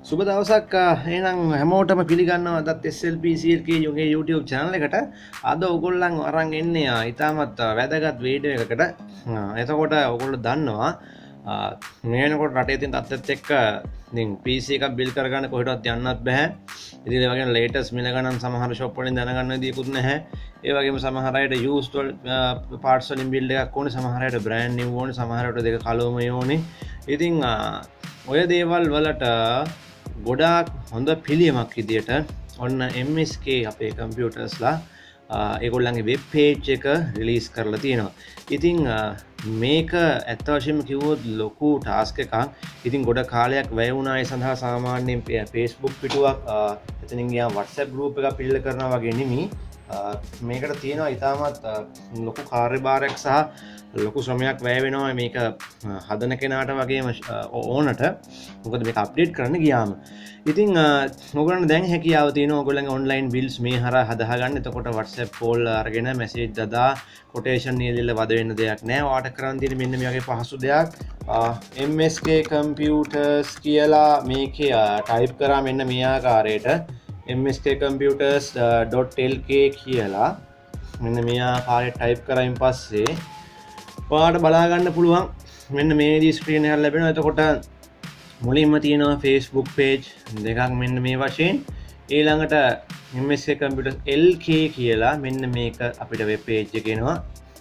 සුබ දවසක් එහෙනම් හැමෝටම පිළිගන්නවා අදත් SLPCLK යෝගේ YouTube channel එකට. අද ඔයගොල්ලන් අරන් එන්නේ ඉතාමත් වැදගත් වීඩියෝ එකකට. එතකොට ඔයගොල්ලෝ දන්නවා මේ වෙනකොට රටේ තියෙන තත්ත්වෙත් එක්ක ඉතින් PC එකක් බිල් කරගන්න කොහෙටවත් යන්නත් බෑ. ඉතින් ඒ වගේම latest මිල ගණන් සමහර shop වලින් දැනගන්න විදියකුත් නැහැ. ඒ වගේම සමහර අයට used parts වලින් build එකක් ඕනේ, සමහර අයට brand new ඕනේ, සමහර අයට දෙක කලවම ඕනේ. ඉතින් ඔය දේවල් වලට ගොඩාක් හොඳ පිළියමක් විදියට ඔන්න MSK අපේ කම්පියුටර්ස්ලා ඒගොල්ලන්ගේ වෙබ් පේජ් එක රිලීස් කරලා තියෙනවා. ඉතින් මේක ඇත්ත වශයෙන්ම කිව්වොත් ලොකු ටාස්ක් එකක්. ඉතින් ගොඩ කාලයක් වැය වුණා ඒ සඳහා. සාමාන්‍යයෙන් Facebook පිටුවක් එතනින් ගියා WhatsApp group එකක් පිළිල කරනවා වගේ නෙමෙයි. මේකට තියෙනවා ඉතාමත් ලොකු කාර්යභාරයක් සහ ලොකු ශ්‍රමයක් වැය වෙනවා මේක හදන කෙනාට වගේම ඕනට. මොකද මේක අප්ඩේට් කරන්න ගියාම. ඉතින් ඔයගොල්ලන්ට දැන් හැකියාව තියෙනවා ඔයගොල්ලන්ගේ ඔන්ලයින් බිල්ස් මේ හරහා හදාගන්න. එතකොට WhatsApp call අරගෙන message දදා quotation නියලිල්ල වද වෙන්න දෙයක් නැහැ. ඔයාට කරන්න තියෙන්නේ මෙන්න මේ වගේ පහසු දෙයක්. MSK computers කියලා මේකේ type කරා මෙන්න මේ ආකාරයට mskcomputers.lk කියලා මෙන්න මේ ආකාරයට type කරායින් පස්සේ ඔයාලට බලා ගන්න පුළුවන් මෙන්න මේ විදිහේ ස්ක්‍රීන් එකක් ලැබෙනවා. එතකොට මුලින්ම තියෙනවා Facebook page දෙකක් මෙන්න මේ වශයෙන්. ඊළඟට MSK Computers LK කියලා මෙන්න මේක අපිට වෙබ් page එක එනවා.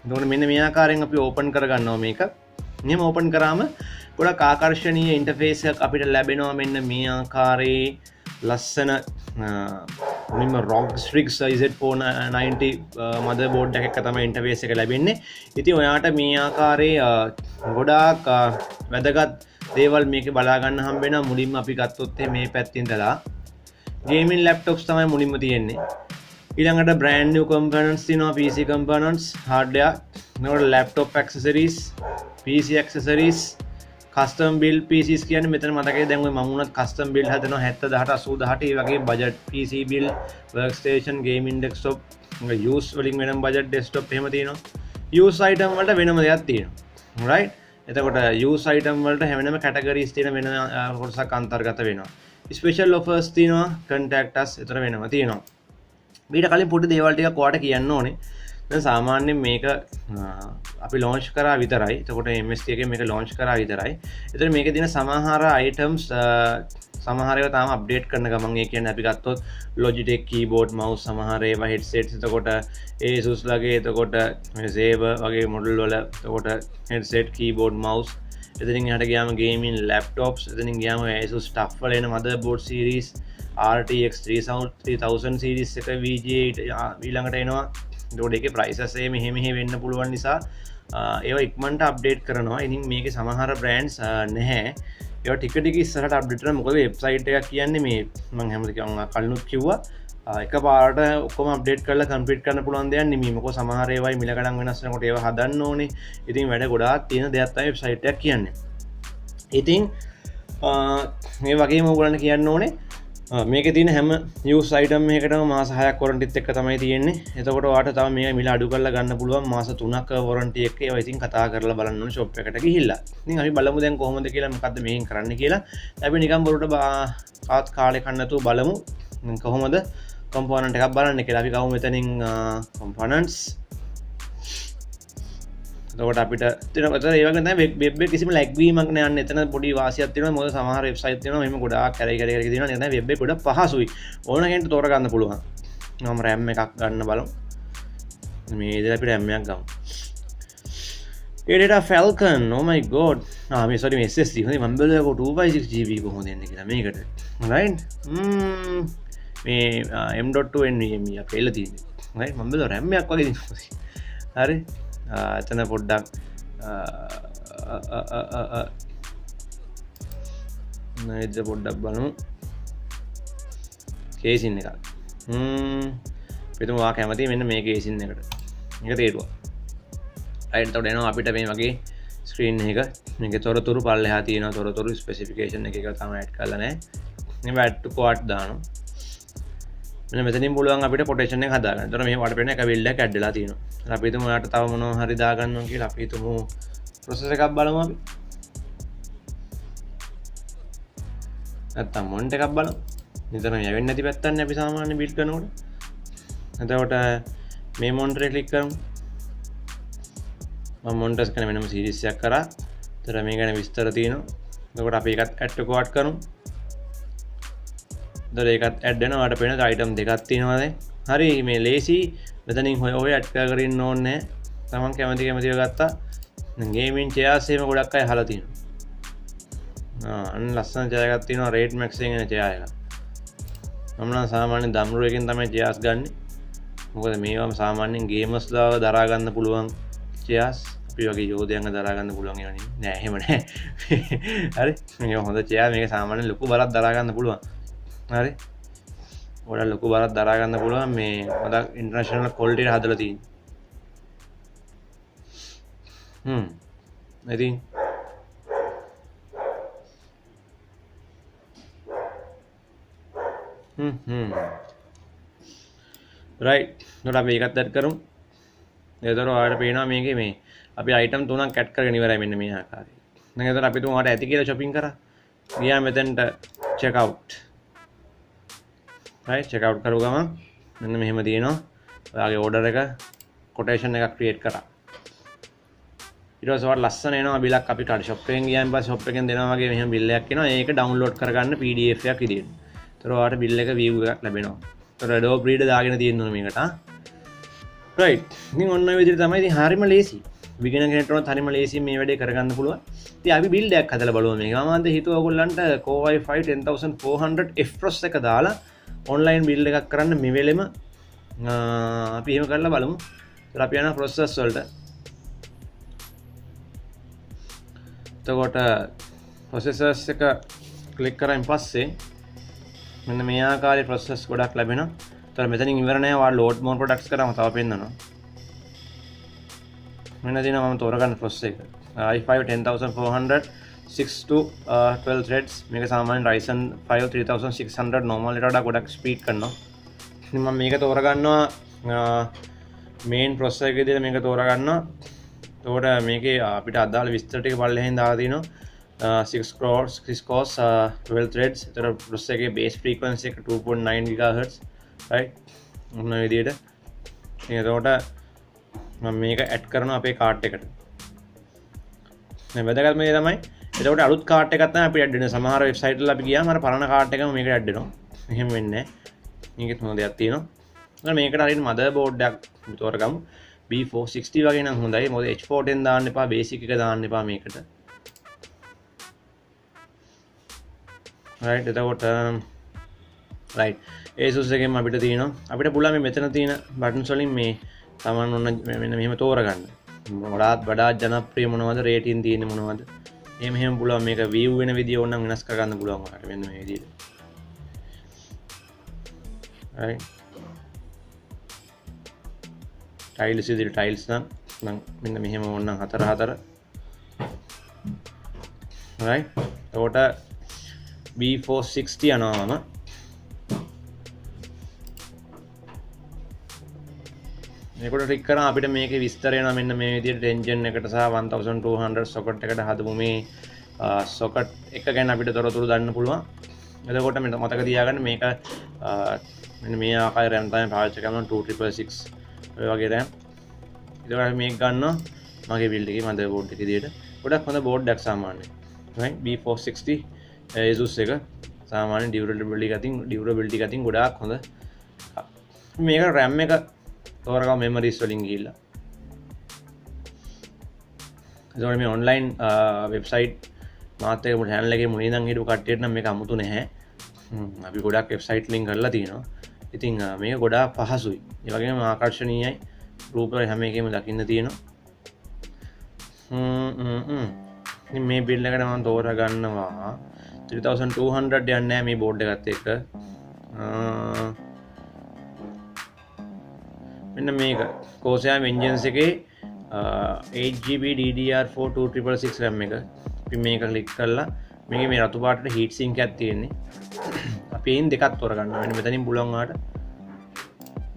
එතකොට මෙන්න මේ ආකාරයෙන් අපි open කරගන්නවා මේක. මෙහෙම open කරාම ගොඩක් ආකර්ශනීය ඉන්ටර්ෆේස් එකක් අපිට ලැබෙනවා. මෙන්න මේ ආකාරයේ ලස්සන මුලින්ම ROG Strix Z490 motherboard එකක තමයි ඉන්ටර්ෆේස් එක ලැබෙන්නේ. ඉතින් ඔයාට මේ ආකාරයේ ගොඩාක් වැදගත් දේවල් මේකේ බලා ගන්න හම්බ වෙනවා. මුලින්ම අපි ගත්තොත් මේ පැත්තෙන් ඉඳලා gaming laptops තමයි මුලින්ම තියෙන්නේ. ඊළඟට brand new components තියෙනවා, PC components, hardware, ඊළඟට laptop accessories, PC accessories, custom build PCs කියන්නේ මෙතන මතකයි දැන් ඔය මම උනත් custom build හදනවා 70 80 88 ඒ වගේ budget PC build, workstation, gaming desktop, use වලින් වෙනම budget desktop එහෙම තියෙනවා. use item වලට වෙනම දෙයක් තියෙනවා. right? එතකොට use item වලට හැමෙනම categories තියෙන වෙන කොටසක් අන්තර්ගත වෙනවා. special offers තියෙනවා, contact us එතන වෙනම තියෙනවා. ඊට කලින් පොඩි දේවල් ටිකක් ඔයාලට කියන්න ඕනේ. දැන් සාමාන්‍යයෙන් මේක අපි launch කරා විතරයි. එතකොට MSK එකේ මේක launch කරා විතරයි. එතන මේකේ තියෙන සමහර items සමහර ඒවා තාම update කරන ගමන් ඒ කියන්නේ අපි ගත්තොත් Logitech keyboard mouse සමහර ඒවා headsets එතකොට Asus ලගේ එතකොට Saber වගේ model වල එතකොට headset keyboard mouse එතනින් එහාට ගියාම gaming laptops එතනින් ගියාම Asus stuff වල එන motherboard series RTX 3000 series එක VGA ඊළඟට එනවා. එතකොට ඒකේ prices මෙහෙ වෙන්න පුළුවන් නිසා ඒවා ඉක්මනට අප්ඩේට් කරනවා. ඉතින් මේකේ සමහර brands නැහැ. ඒවා ටික ටික ඉස්සරහට අප්ඩේට් කරනවා. මොකද වෙබ්සයිට් එකක් කියන්නේ මේ මම හැමතිස්සෙම කලිනුත් කිව්වා එකපාරට ඔක්කොම අප්ඩේට් කරලා කම්ප්ලීට් කරන්න පුළුවන් දෙයක් නෙමෙයි. මොකද සමහර ඒවායි මිල ගණන් වෙනස් වෙනකොට ඒවා හදන්න ඕනේ. ඉතින් වැඩ ගොඩාක් තියෙන දෙයක් තමයි වෙබ්සයිට් එකක් කියන්නේ. ඉතින් මේ වගේම ඔයගොල්ලන්ට කියන්න ඕනේ මේකේ තියෙන හැම use item එකකටම මාස 6ක් warranty එක තමයි තියෙන්නේ. එතකොට ඔයාට තව මේක මිල අඩු කරලා ගන්න පුළුවන් මාස 3ක warranty එක. ඒවා ඉතින් කතා කරලා බලන්න ඕනේ shop එකට ගිහිල්ලා. ඉතින් අපි බලමු දැන් කොහොමද කියලා මොකද්ද මේකෙන් කරන්න කියලා. අපි නිකන් බොරුට ආත් කාලේ කන්නතු බලමු කොහොමද component එකක් බලන්න කියලා. අපි ගමු මෙතනින් components. එතකොට අපිට තියෙනවා ඒ වගේ තමයි වෙබ් එක කිසිම ලැග් වීමක් නෑ. අන්න එතන පොඩි වාසියක් තියෙනවා. මොකද සමහර වෙබ්සයිට් තියෙනවා එහෙම ගොඩාක් කැරේ තියෙනවා. නේද? වෙබ් එක ගොඩක් පහසුයි. ඕන කෙනෙක්ට තෝර ගන්න පුළුවන්. මම RAM එකක් ගන්න බලමු. මේ ඉතින් අපි RAM එකක් ගමු. Data Falcon. Oh my god. මේ sorry මේ SSD. හොඳයි මම බැලුවා 256 GB කොහොමද එන්නේ කියලා මේකට. right? මේ M.2 NVMe අපේ එල්ල තියෙන්නේ. right? මම බැලුවා RAM එකක් වගේ තියෙනවා. හරි. එතන පොඩ්ඩක් නේද පොඩ්ඩක් බලමු කේසින් එකක්. පිටුම වා කැමති මෙන්න මේ කේසින් එකට. මේක තේරුවා. right එතකොට එනවා අපිට මේ වගේ ස්ක්‍රීන් එක. මේකේ තොරතුරු පල්ලෙහා තියෙනවා. තොරතුරු ස්පෙસિෆිකේෂන් එක තමයි ඇඩ් කරලා නැහැ. මේ add to cart දානවා. මෙන්න මෙතනින් පුළුවන් අපිට කොටේෂන් එක හදාගන්න. එතකොට මේ වටපිට එක බිල්ඩ් එකක් ඇඩ් වෙලා තියෙනවා. අපි හිතමු ඔයාලට තව මොනවා හරි දාගන්න ඕන කියලා. අපි හිතමු ප්‍රොසෙසර් එකක් බලමු අපි. නැත්තම් මොන්ට් එකක් බලමු. නිතරම යවෙන්නේ නැති පැත්තන්නේ අපි සාමාන්‍ය බිල්ඩ් කරනකොට. එතකොට මේ මොන්ටර් එක ක්ලික් කරමු. මම මොන්ටර්ස් කරන වෙනම සීරීස් එකක් කරා. ඒතර මේ ගැන විස්තර තියෙනවා. එතකොට අපි ඒකත් ඇඩ් ටු කාර්ට් කරමු. ඒතර ඒකත් ඇඩ් වෙනවා. ඔයාලට පේන අයිටම් දෙකක් තියෙනවා දැන්. හරි මේ ලේසි. මෙතනින් ඔය ඇඩ් කර ඉන්න ඕනේ නැහැ. තමන් කැමතිව ගත්තා. දැන් ගේමින් චෙයර්ස් එහෙම ගොඩක් අය අහලා තියෙනවා. අන්න ලස්සන චෙයර් එකක් තියෙනවා රේට් මැක්ස් එකෙන් එන චෙයර් එකක්. මම නම් සාමාන්‍යයෙන් දම්රු එකෙන් තමයි චෙයර්ස් ගන්නෙ. මොකද මේවම සාමාන්‍යයෙන් ගේමර්ස්ලාව දරා ගන්න පුළුවන් චෙයර්ස්. අපි වගේ යෝධයන්ව දරා ගන්න පුළුවන් ඒවා නෙමෙයි. නෑ එහෙම නෑ. හරි. මේක හොඳ චෙයර්. මේක සාමාන්‍යයෙන් ලොකු බරක් දරා ගන්න පුළුවන්. හරි. ගොඩක් ලොකු බරක් දරා ගන්න පුළුවන් මේ හොඳ ඉන්ටර්නැෂනල් ක්වොලිටි එක හදලා තියෙන්නේ. ඉතින් රයිට්. නෝට අපි ඒකත් ඇඩ් කරමු. එතකොට ඔයාලට පේනවා මේකේ මේ අපි අයිටම් තුනක් ඇඩ් කරගෙන ඉවරයි මෙන්න මේ ආකාරයෙන්. දැන් එතකොට අපි තුමාට ඇති කියලා shopping කරා. ගියා මෙතෙන්ට check out. right check out කරුව ගමන් මෙන්න මෙහෙම තියෙනවා. ඔයාගේ order එක quotation එකක් create කරා. ඊට පස්සේ ඔයාලට ලස්සන එනවා බිලක් අපි කාඩ් shop එකෙන් ගියාන් පස්සේ shop එකෙන් දෙනවා වගේ මෙහෙම බිල් එකක් එනවා. ඒක download කරගන්න PDF එකක් විදියට. ඒතර ඔයාලට බිල් එක view එකක් ලැබෙනවා. ඒතර Adobe Reader දාගෙන තියෙනවා මේකට. right ඉතින් ඔන්න ඔය විදිහට තමයි. ඉතින් හරිම ලේසි. beginner කෙනෙක්ට උනත් හරිම ලේසියෙන් මේ වැඩේ කරගන්න පුළුවන්. ඉතින් අපි build එකක් හදලා බලමු මේක. මම අද හිතුවා ඔයගොල්ලන්ට Core i5 10400 F Pros එක දාලා online build එකක් කරන්න මේ වෙලෙම අපි එහෙම කරලා බලමු. ඒතර අපි යනවා process වලට. එතකොට processors එක click කරායින් පස්සේ මෙන්න මේ ආකාරයේ process ගොඩක් ලැබෙනවා. ඒතර මෙතනින් ඉවර නෑ. ඔයාලා load more products කරාම තව පෙන්නනවා. මෙන්න දිනවා මම තෝරගන්න process එක. i5 10400 6 to 12 threads. මේක සාමාන්‍ය Ryzen 5 3600 normal එකට වඩා ගොඩක් ස්පීඩ් කරනවා. ඉතින් මම මේක තෝරගන්නවා main processor එකේ දාලා මේක තෝරගන්නවා. එතකොට මේකේ අපිට අදාළ විස්තර ටික පල්ලෙහෙන් දාලා තිනවා 6 cores 12 threads. ඒතර processor එකේ base frequency එක 2.9 GHz right මොන විදියට. ඉතින් එතකොට මම මේක ඇඩ් කරනවා අපේ කාඩ් එකට. මේ වැදගත්ම දේ තමයි එතකොට අලුත් කාඩ් එකක් තමයි අපි ඇඩ් වෙන්නේ. සමහර වෙබ්සයිට් වල අපි ගියාම අර පරණ කාඩ් එකම මේකට ඇඩ් වෙනවා. එහෙම වෙන්නේ නැහැ. මේකෙත් හොඳ දෙයක් තියෙනවා. මේකට හරියට මදර් බෝඩ් එකක් තෝරගමු. B460 වගේ නම් හොඳයි. මොකද H410 දාන්න එපා, බේසික් එක දාන්න එපා මේකට. right එතකොට right Asus එකෙන් අපිට තියෙනවා. අපිට පුළුවන් මේ මෙතන තියෙන buttons වලින් මේ තමන් ඔන්න මෙන්න මෙහෙම තෝරගන්න. වඩා ජනප්‍රිය මොනවද, රේටින් තියෙන්නේ මොනවද? එහෙම පුළුවන් මේක view වෙන විදිය ඕනනම් වෙනස් කරගන්න පුළුවන් ඔයාලට මෙන්න මේ විදියට. right tiles විදියට tiles නම් මෙන්න මෙහෙම ඕනනම් 4 right එතකොට B460 යනවාම මේකට ක්ලික් කරා අපිට මේකේ විස්තර එනවා මෙන්න මේ විදියට engine එකට සහ 1200 socket එකට හදපු මේ socket එක ගැන අපිට තොරතුරු දාන්න පුළුවන්. එතකොට මෙතන මතක තියාගන්න මේක මෙන්න මේ ආකාරය RAM තමයි පාවිච්චි කරනවා 2666 ඔය වගේ RAM. ඊට මේක ගන්නවා මගේ build එකේ mother board එක විදියට. ගොඩක් හොඳ board එකක් සාමාන්‍යයෙන්. right B460 Asus එක සාමාන්‍ය durability ගතින් ගොඩාක් හොඳ. මේක RAM එක තෝරගමු memories වලින් ගිහිල්ලා. ඒතකොට මේ online website මාත් එක channel එකේ මුලින් ඉඳන් හිටපු කට්ටියට නම් මේක අමුතු නැහැ. අපි ගොඩක් website link කරලා තියෙනවා. ඉතින් මේක ගොඩාක් පහසුයි. ඒ වගේම ආකර්ෂණීයයි. රූප හැම එකෙම දකින්න තියෙනවා. ඉතින් මේ build එකට මම තෝරගන්නවා 3200 යන්නේ නැහැ මේ board එකත් එක්ක. මෙන්න මේක Corsair Vengeance එකේ 8GB DDR4 2666 RAM එක. අපි මේක ක්ලික් කරලා මේකේ මේ රතු පාටට heat sink එකක් තියෙන්නේ. අපි එයින් දෙකක් තෝරගන්නවා. මෙන්න මෙතනින් පුළුවන් ඔයාලට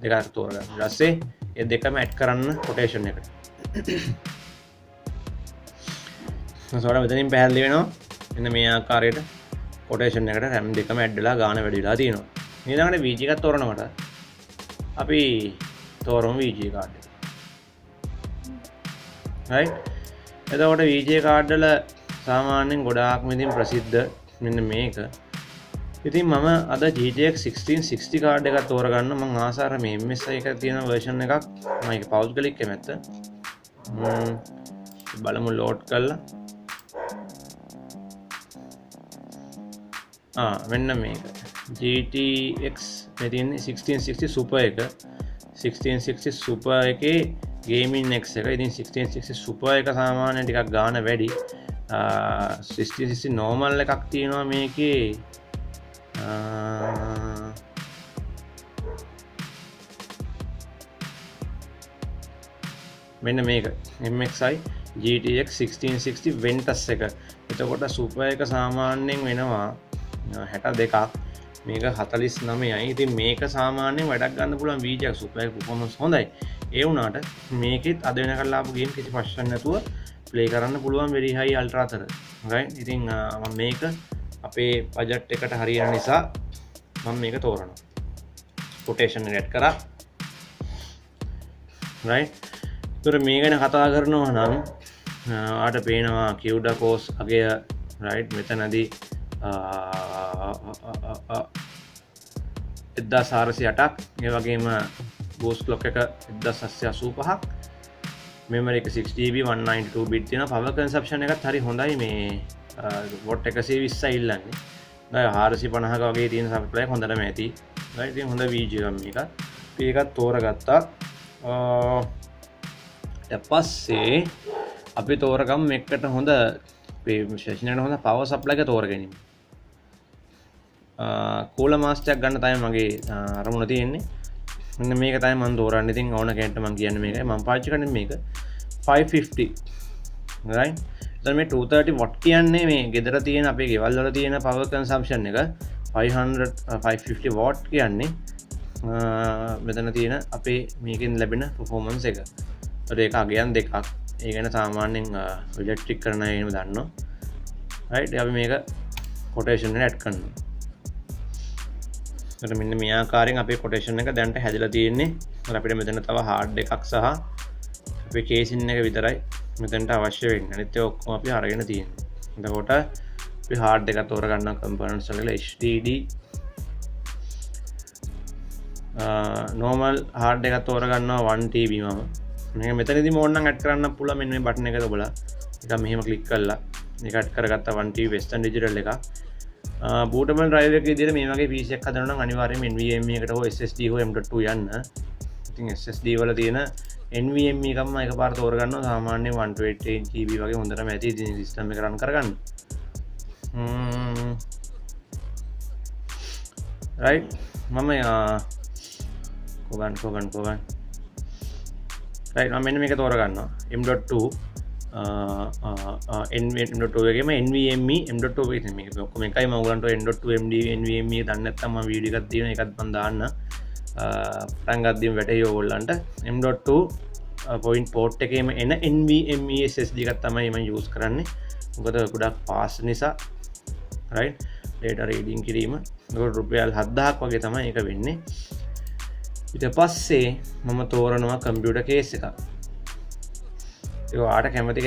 දෙකක් තෝරගන්න. ඊට පස්සේ මේ දෙකම ඇඩ් කරන්න quotation එකට. සෝඩා මෙතනින් පැහැදිලි වෙනවා. මෙන්න මේ ආකාරයට කොටේෂන් එකට RAM දෙකම ඇඩ් වෙලා ගාන වැඩි වෙලා තියෙනවා. ඊළඟට VG එකක් තෝරනකොට අපි තෝරමු VG කාඩ් එක. right එතකොට VG කාඩ් වල සාමාන්‍යයෙන් ගොඩාක්ම ඉතින් ප්‍රසිද්ධ මෙන්න මේක. ඉතින් මම අද GTX 1660 කාඩ් එකක් තෝරගන්න මම ආසාර මේ MSI එක තියෙන version එකක් මම ඒක පවුස් කලික් කැමැත්ත. බලමු ලෝඩ් කරලා. මෙන්න මේක GTX මේ තියෙන්නේ 1660 Super එක 1660 Super එකේ Gaming X එක. ඉතින් 1660 Super එක සාමාන්‍යයෙන් ටිකක් ගාන වැඩි. 1660 normal එකක් තියෙනවා මේකේ. මෙන්න මේක MSI GTX 1660 Ventus එක. එතකොට Super එක සාමාන්‍යයෙන් වෙනවා 62ක්, මේක 49යි. ඉතින් මේක සාමාන්‍යයෙන් වැඩක් ගන්න පුළුවන් VG එක. Super එක performance හොඳයි. ඒ වුණාට මේකෙත් අද වෙනකල් ආපු ගේම් කිසි ප්‍රශ්න නැතුව ප්ලේ කරන්න පුළුවන් very high ultra අතර. right ඉතින් මම මේක අපේ බජට් එකට හරියන නිසා මම මේක තෝරනවා. කොටේෂන් එක ඇඩ් කරා. right ඒතර මේ ගැන කතා කරනවා නම් ආට පේනවා CUDA cores අගය right මෙතනදී 1408ක්, ඒ වගේම boost clock එක 1785ක්, memory එක 6GB 192 bit තියෙනවා. power consumption එකත් හරි හොඳයි. මේ watt 120 ඉල්ලන්නේ. දැන් 450ක වගේ තියෙන supply එක හොඳටම ඇති. right ඉතින් හොඳ VG එකක් මේක. අපි ඒකත් තෝරගත්තා. ඊට පස්සේ අපි තෝරගමු මේකට හොඳ ස්ටේෂනරියට හොඳ power supply එක තෝරගනිමු. cooler master එකක් ගන්න තමයි මගේ අරමුණ තියෙන්නේ. මෙන්න මේක තමයි මම තෝරන්නේ. ඉතින් ඕන කෙනෙක්ට මම කියන්නේ මේකයි. මම පාවිච්චි කරන්නේ මේක 550 right. දැන් මේ 230 watt කියන්නේ මේ ගෙදර තියෙන අපේ ගෙවල් වල තියෙන power consumption එක 550 watt කියන්නේ මෙතන තියෙන අපේ මේකෙන් ලැබෙන performance එක. ඒත් ඒක අගයන් දෙකක්. ඒ ගැන සාමාන්‍යයෙන් ඉලෙක්ට්‍රික් කරන අය එහෙම දන්නවා. right අපි මේක කොටේෂන් එකට ඇඩ් කරනවා. මෙන්න මේ ආකාරයෙන් අපේ කොටේෂන් එක දැන්ට හැදලා තියෙන්නේ. අපිට මෙතන තව hard එකක් සහ අපේ කේසින් එක විතරයි මෙතනට අවශ්‍ය වෙන්නේ. අනිත් ඒවා ඔක්කොම අපි අරගෙන තියෙනවා. එතකොට අපි hard එකක් තෝරගන්න components වල HDD normal hard එකක් තෝරගන්නවා 1TB මම. මේක මෙතනදී මෝන් නම් ඇඩ් කරන්න පුළුවන්. මෙන්න මේ බටන් එක දබලා ඒක මෙහෙම ක්ලික් කරලා මේක ඇඩ් කරගත්තා 1TB Western Digital එකක්. bootable drive එක විදිහට මේ වගේ PC එකක් හදනවා නම් අනිවාර්යයෙන්ම NVMe එකට හෝ SSD හෝ M.2 යන්න. ඉතින් SSD වල තියෙන NVMe එකම එකපාර තෝරගන්නවා. සාමාන්‍යයෙන් 128GB වගේ හොඳටම ඇති ඉතින් සිස්ටම් එක රන් කරගන්න. right මම කොගන් right මම මෙන්න මේක තෝරගන්නවා M.2 M.2 එකේම NVMe M.2 එකේ මේක ඔක්කොම එකයි. මම ඔයගලන්ට M.2 NVMe දන්නේ නැත්නම් මම වීඩියෝ එකක් තියෙනවා ඒකත් මම දාන්න. පටන් ගද්දිම වැටේ ඔයගලන්ට M.2 point port එකේම එන NVMe SSD එකක් තමයි මම use කරන්නේ. මොකද ගොඩක් fast නිසා right data reading කිරීම. ඒකට රුපියල් 7000ක් වගේ තමයි ඒක වෙන්නේ. ඊට පස්සේ මම තෝරනවා computer case එකක්. ඒක ඔයාලට කැමති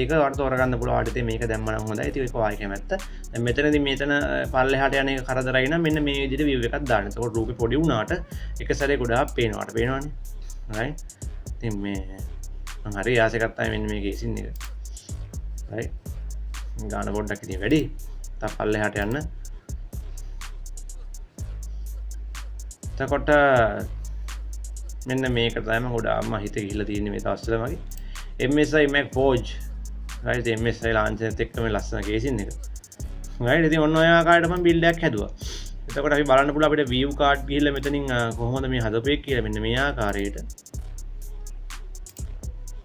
එක ඔයාලට තෝරගන්න පුළුවන්. ඔයාලට ඉතින් මේක දැම්ම නම් හොඳයි. ඉතින් ඒක ඔයාලයි කැමැත්ත. දැන් මෙතනදී මෙතන පල්ලෙහාට යන එක කරදරයි නම් මෙන්න මේ විදිහට view එකක් දාන්න. ඒකට රූපේ පොඩි වුණාට එක සැරේ ගොඩාක් පේනවාට පේනවනේ. right ඉතින් මේ මම හරි ආසෙකක් තමයි මෙන්න මේකේ ඉසින් එක. right ගාන පොඩ්ඩක් ඉතින් වැඩි. තා පල්ලෙහාට යන්න. එතකොට මෙන්න මේක තමයි මම ගොඩාක්ම හිත ගිහිල්ලා තියෙන්නේ මේ දවස්වල මගේ MSI Mac Forge right MSI launch එකත් එක්ක මේ ලස්සන කේසින් එක right ඉතින් ඔන්න ඔය ආකාරයට මම බිල්ඩ් එකක් හැදුවා. එතකොට අපි බලන්න පුළුවන් අපිට view card ගිහිල්ලා මෙතනින් කොහොමද මේ හදපු එක කියලා මෙන්න මේ ආකාරයට.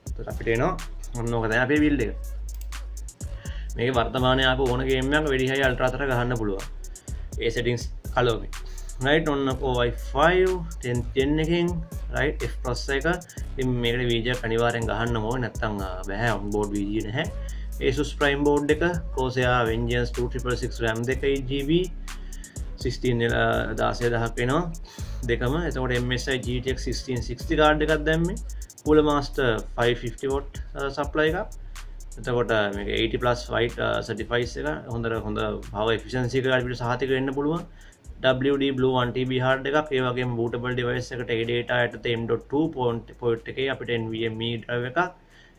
එතකොට අපිට එනවා ඔන්න ඕක තමයි අපේ බිල්ඩ් එක. මේක වර්තමානයේ ආපු ඕන ගේම් එකක් very high ultra අතර ගහන්න පුළුවන්. ඒ settings කලෝගේ right ඔන්න Core i5 10 එකකින් right F processor එක. ඉතින් මේකට VG එක අනිවාර්යෙන් ගහන්න ඕනේ නැත්නම් බෑ on board VG නැහැ. Asus Prime board එක, Corsair Vengeance 2666 RAM 2GB 16,000ක් වෙනවා දෙකම. එතකොට MSI GTX 1660 කාඩ් එකක් දැම්මේ. Cooler Master 550 watt supply එකක්. එතකොට මේක 80+ white certifies එක හොඳ power efficiency එකකට අපිට සහතික වෙන්න පුළුවන්. WD Blue 1TB hard එකක්, ඒ වගේම bootable device එකට ADATA යටතේ M.2 port එකේ අපිට NVMe drive එකක්.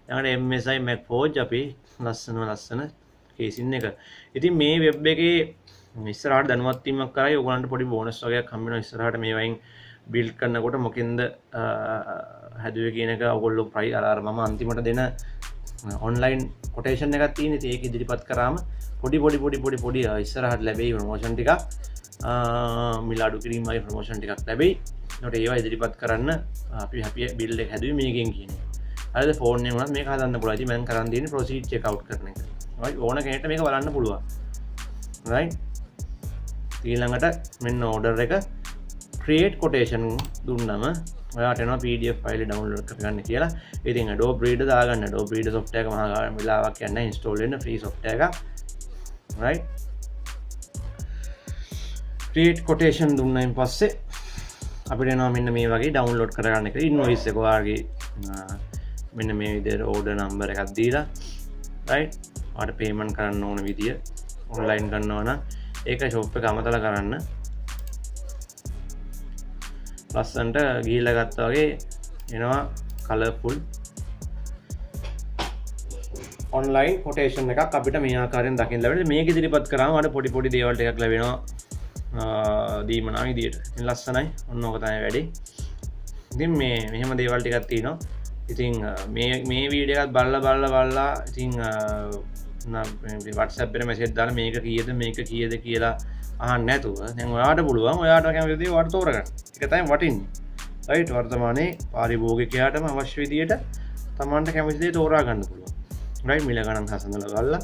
ඊළඟට MSI Mac Forge අපි ලස්සන කේසින් එක. ඉතින් මේ වෙබ් එකේ ඉස්සරහට දැනුවත් වීමක් කරයි ඔයගොල්ලන්ට පොඩි බෝනස් වගේක් හම්බ වෙනවා ඉස්සරහට මේ වයින් බිල්ඩ් කරනකොට මොකෙන්ද හැදුවේ කියන එක ඔයගොල්ලෝ ප්‍රයි අර මම අන්තිමට දෙන ඔන්ලයින් කොටේෂන් එකක් තියෙන. ඉතින් ඒක ඉදිරිපත් කරාම පොඩි ඉස්සරහට ලැබෙයි ප්‍රොමෝෂන් ටිකක්. මිල අඩු කිරීමයි ප්‍රොමෝෂන් ටිකක් ලැබෙයි. ඒකට ඒවා ඉදිරිපත් කරන්න අපි හැපි බිල්ඩ් එක හැදුවේ මේකෙන් කියන්නේ. හරිද? ෆෝන් එකෙන් උනත් මේක හදන්න පුළුවන්. ඉතින් මම කරන් තියෙන්නේ ප්‍රොසීඩ් චෙක් අවුට් කරන එක. right ඕන කෙනෙක්ට මේක බලන්න පුළුවන්. right ඊළඟට මෙන්න ඕඩර් එක create quotation දුන්නම ඔයාට එනවා PDF ෆයිල් එක ඩවුන්ලෝඩ් කරගන්න කියලා. ඉතින් Adobe Reader දාගන්න. Adobe Reader software එක මහා වෙලාවක් යන්න install වෙන්න free software එකක්. right create quotation දුන්නායින් පස්සේ අපිට එනවා මෙන්න මේ වගේ ඩවුන්ලෝඩ් කරගන්න එක. invoice එක ඔයාගේ මෙන්න මේ විදිහට order number එකක් දීලා right ඔයාලට payment කරන්න ඕන විදිය online කරනවා නම් ඒක shop එක අමතලා කරන්න. ලස්සන්ට ගිහිල්ලා ගත්තා වගේ එනවා colourful online quotation එකක් අපිට මේ ආකාරයෙන් දකින්න ලැබෙනවා. මේක ඉදිරිපත් කරාම ඔයාලට පොඩි දේවල් ටිකක් ලැබෙනවා දීමනා විදියට. ලස්සනයි. ඔන්න ඕක තමයි වැඩි. ඉතින් මේ මෙහෙම දේවල් ටිකක් තියෙනවා. ඉතින් මේ වීඩියෝ එකත් බලලා ඉතින් WhatsApp එකට මැසේජ් දාලා මේක කීයද කියලා අහන්න නැතුව දැන් ඔයාට පුළුවන් ඔයාට කැමති දේ ඔයාට තෝරගන්න. ඒක තමයි වටින්නේ. right වර්තමානයේ පාරිභෝගිකයාටම අවශ්‍ය විදියට තමන්ට කැමති දේ තෝරා ගන්න පුළුවන්. right මිල ගණන් හසඳලා ගල්ලා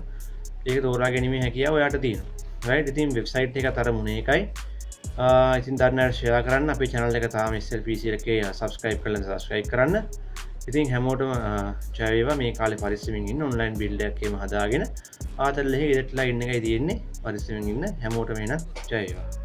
ඒක තෝරා ගැනීමේ හැකියාව ඔයාට තියෙනවා. right ඉතින් වෙබ්සයිට් එක තරමුණ එකයි. ඉතින් දන්නට ෂෙයා කරන්න. අපේ channel එක තාම SLPC එකේ subscribe කරන්න. ඉතින් හැමෝටම ජය වේවා. මේ කාලේ පරිස්සමින් ඉන්න ඔන්ලයින් බිල්ඩ් එකක් හදාගෙන ආතල්ලෙහි ඉරට්ලා ඉන්න එකයි තියෙන්නේ. පරිස්සමින් ඉන්න හැමෝටම එන ජය වේවා.